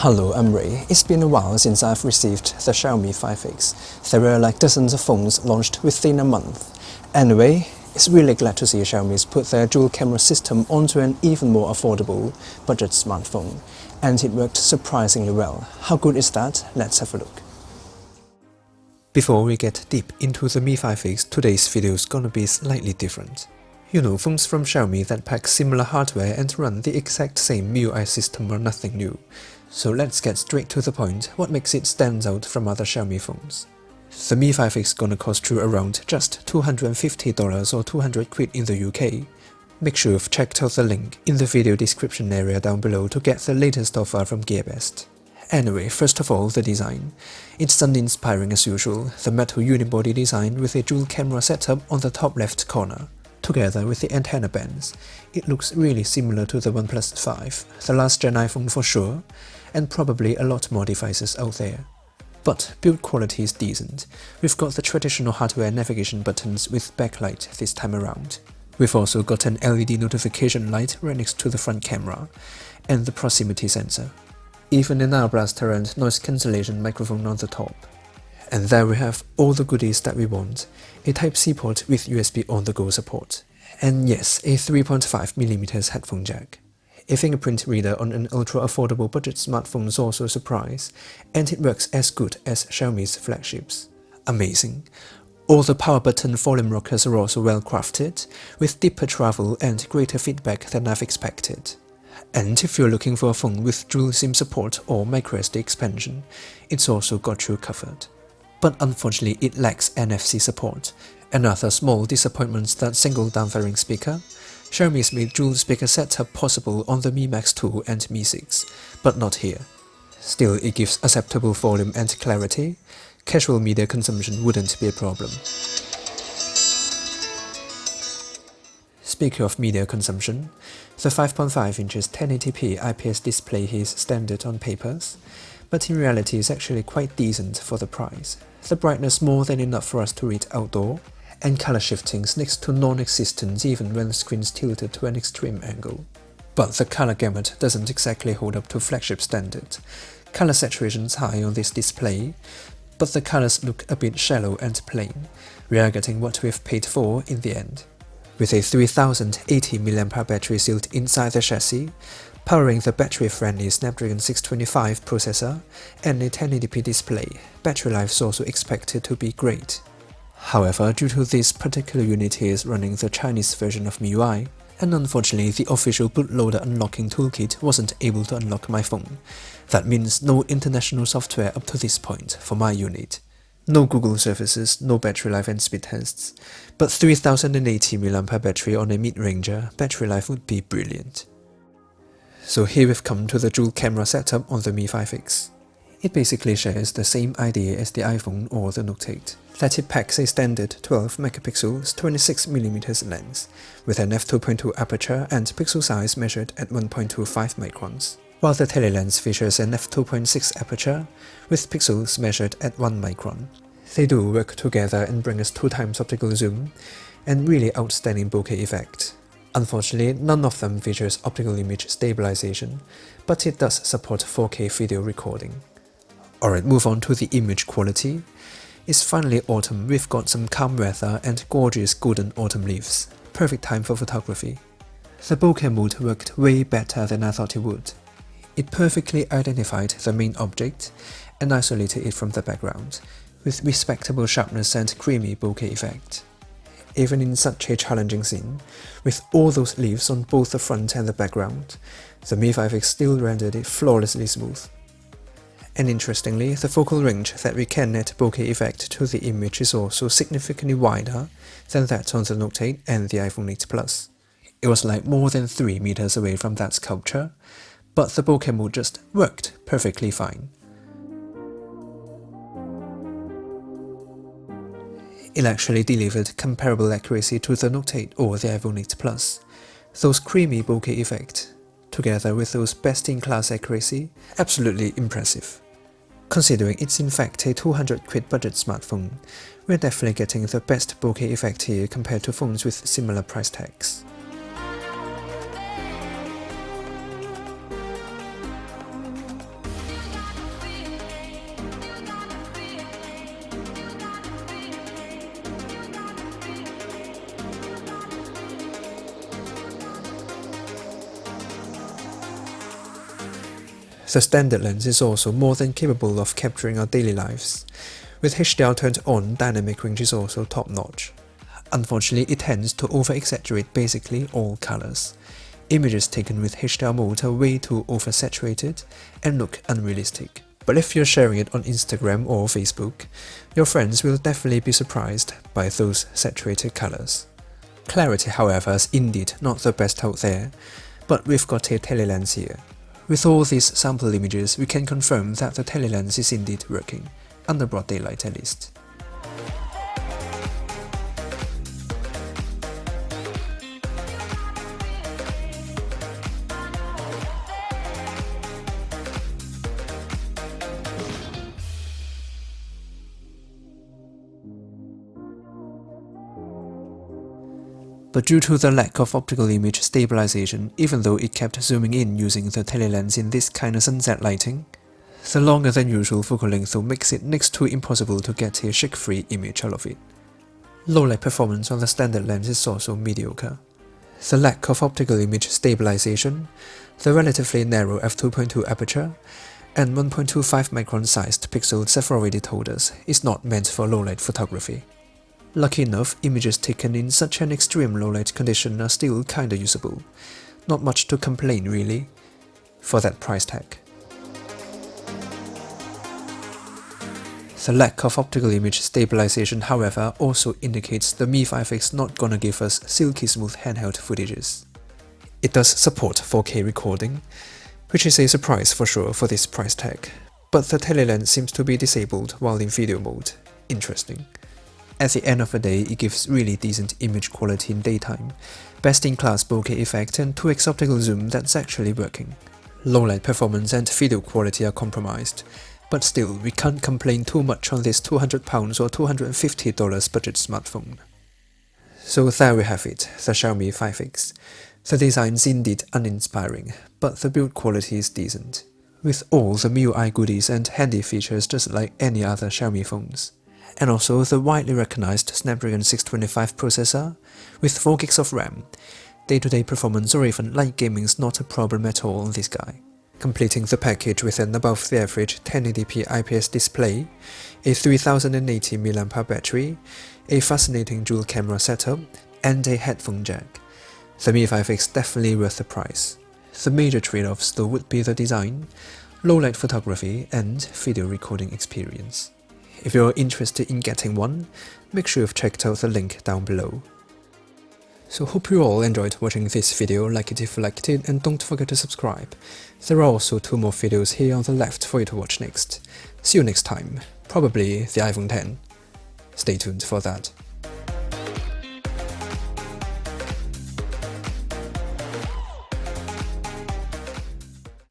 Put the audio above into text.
Hello, I'm Ray. It's been a while since I've received the Xiaomi Mi5X. There were like dozens of phones launched within a month. Anyway, it's really glad to see Xiaomi's put their dual camera system onto an even more affordable budget smartphone. And it worked surprisingly well. How good is that? Let's have a look. Before we get deep into the Mi5X, today's video is gonna be slightly different. You know, phones from Xiaomi that pack similar hardware and run the exact same MIUI system are nothing new. So let's get straight to the point, what makes it stand out from other Xiaomi phones. The Mi5X gonna cost you around just $250 or 200 quid in the UK. Make sure you've checked out the link in the video description area down below to get the latest offer from GearBest. Anyway, first of all, the design. It's uninspiring as usual, the metal unibody design with a dual camera setup on the top left corner. Together with the antenna bands, it looks really similar to the OnePlus 5, the last gen iPhone for sure, and probably a lot more devices out there. But build quality is decent. We've got the traditional hardware navigation buttons with backlight this time around. We've also got an LED notification light right next to the front camera, and the proximity sensor. Even an air blaster and noise cancellation microphone on the top. And there we have all the goodies that we want, a Type-C port with USB on-the-go support. And yes, a 3.5mm headphone jack. A fingerprint reader on an ultra-affordable budget smartphone is also a surprise, and it works as good as Xiaomi's flagships. Amazing. All the power button volume rockers are also well crafted, with deeper travel and greater feedback than I've expected. And if you're looking for a phone with dual SIM support or microSD expansion, it's also got you covered. But unfortunately it lacks NFC support. Another small disappointment that single downfiring speaker. Xiaomi's made dual speaker setup possible on the Mi Max 2 and Mi 6, but not here. Still, it gives acceptable volume and clarity. Casual media consumption wouldn't be a problem. Speaking of media consumption, the 5.5 inches 1080p IPS display is standard on papers, but in reality is actually quite decent for the price. The brightness more than enough for us to read outdoor, and color shifting is next to non-existent even when the screen is tilted to an extreme angle. But the color gamut doesn't exactly hold up to flagship standard. Color saturation is high on this display, but the colors look a bit shallow and plain. We are getting what we've paid for in the end. With a 3080 mAh battery sealed inside the chassis, powering the battery-friendly Snapdragon 625 processor, and a 1080p display, battery life is also expected to be great. However, due to this particular unit is running the Chinese version of MIUI, and unfortunately the official bootloader unlocking toolkit wasn't able to unlock my phone. That means no international software up to this point for my unit. No Google services, no battery life and speed tests, but 3080 mAh battery on a mid-ranger, battery life would be brilliant. So here we've come to the dual camera setup on the Mi5X. It basically shares the same idea as the iPhone or the Note 8, that it packs a standard 12 megapixels 26mm lens, with an f2.2 aperture and pixel size measured at 1.25 microns, while the telelens features an f2.6 aperture, with pixels measured at 1 micron. They do work together and bring us 2x optical zoom, and really outstanding bokeh effect. Unfortunately, none of them features optical image stabilization, but it does support 4K video recording. Alright, move on to the image quality. It's finally autumn, we've got some calm weather and gorgeous golden autumn leaves. Perfect time for photography. The bokeh mode worked way better than I thought it would. It perfectly identified the main object and isolated it from the background, with respectable sharpness and creamy bokeh effect. Even in such a challenging scene, with all those leaves on both the front and the background, the Mi5X still rendered it flawlessly smooth. And interestingly, the focal range that we can net bokeh effect to the image is also significantly wider than that on the Note 8 and the iPhone 8 Plus. It was like more than 3 meters away from that sculpture, but the bokeh mode just worked perfectly fine. It actually delivered comparable accuracy to the Note 8 or the iPhone 8 Plus. Those creamy bokeh effect, together with those best-in-class accuracy, absolutely impressive. Considering it's in fact a 200 quid budget smartphone, we're definitely getting the best bokeh effect here compared to phones with similar price tags. The standard lens is also more than capable of capturing our daily lives. With HDR turned on, dynamic range is also top-notch. Unfortunately, it tends to over-exaggerate basically all colors. Images taken with HDR mode are way too oversaturated and look unrealistic. But if you're sharing it on Instagram or Facebook, your friends will definitely be surprised by those saturated colors. Clarity, however, is indeed not the best out there, but we've got a telelens here. With all these sample images, we can confirm that the telelens is indeed working, under broad daylight at least. But due to the lack of optical image stabilization, even though it kept zooming in using the telelens in this kind of sunset lighting, the longer than usual focal length makes it next to impossible to get a shake-free image out of it. Low light performance on the standard lens is also mediocre. The lack of optical image stabilization, the relatively narrow f2.2 aperture, and 1.25 micron sized pixels have already told us is not meant for low light photography. Lucky enough, images taken in such an extreme low-light condition are still kinda usable. Not much to complain really, for that price tag. The lack of optical image stabilization, however, also indicates the Mi5X not gonna give us silky smooth handheld footages. It does support 4K recording, which is a surprise for sure for this price tag, but the telelens seems to be disabled while in video mode. Interesting. At the end of the day, it gives really decent image quality in daytime, best-in-class bokeh effect and 2x optical zoom that's actually working. Low-light performance and video quality are compromised, but still, we can't complain too much on this £200 or $250 budget smartphone. So there we have it, the Xiaomi 5X. The design's indeed uninspiring, but the build quality is decent, with all the MIUI goodies and handy features just like any other Xiaomi phones. And also the widely recognized Snapdragon 625 processor, with 4GB of RAM. Day-to-day performance or even light gaming is not a problem at all on this guy. Completing the package with an above-the-average 1080p IPS display, a 3080 mAh battery, a fascinating dual-camera setup, and a headphone jack. The Mi5X definitely worth the price. The major trade-offs though would be the design, low-light photography, and video recording experience. If you're interested in getting one, make sure you've checked out the link down below. So hope you all enjoyed watching this video, like it if you liked it, and don't forget to subscribe. There are also 2 more videos here on the left for you to watch next. See you next time, probably the iPhone X. Stay tuned for that.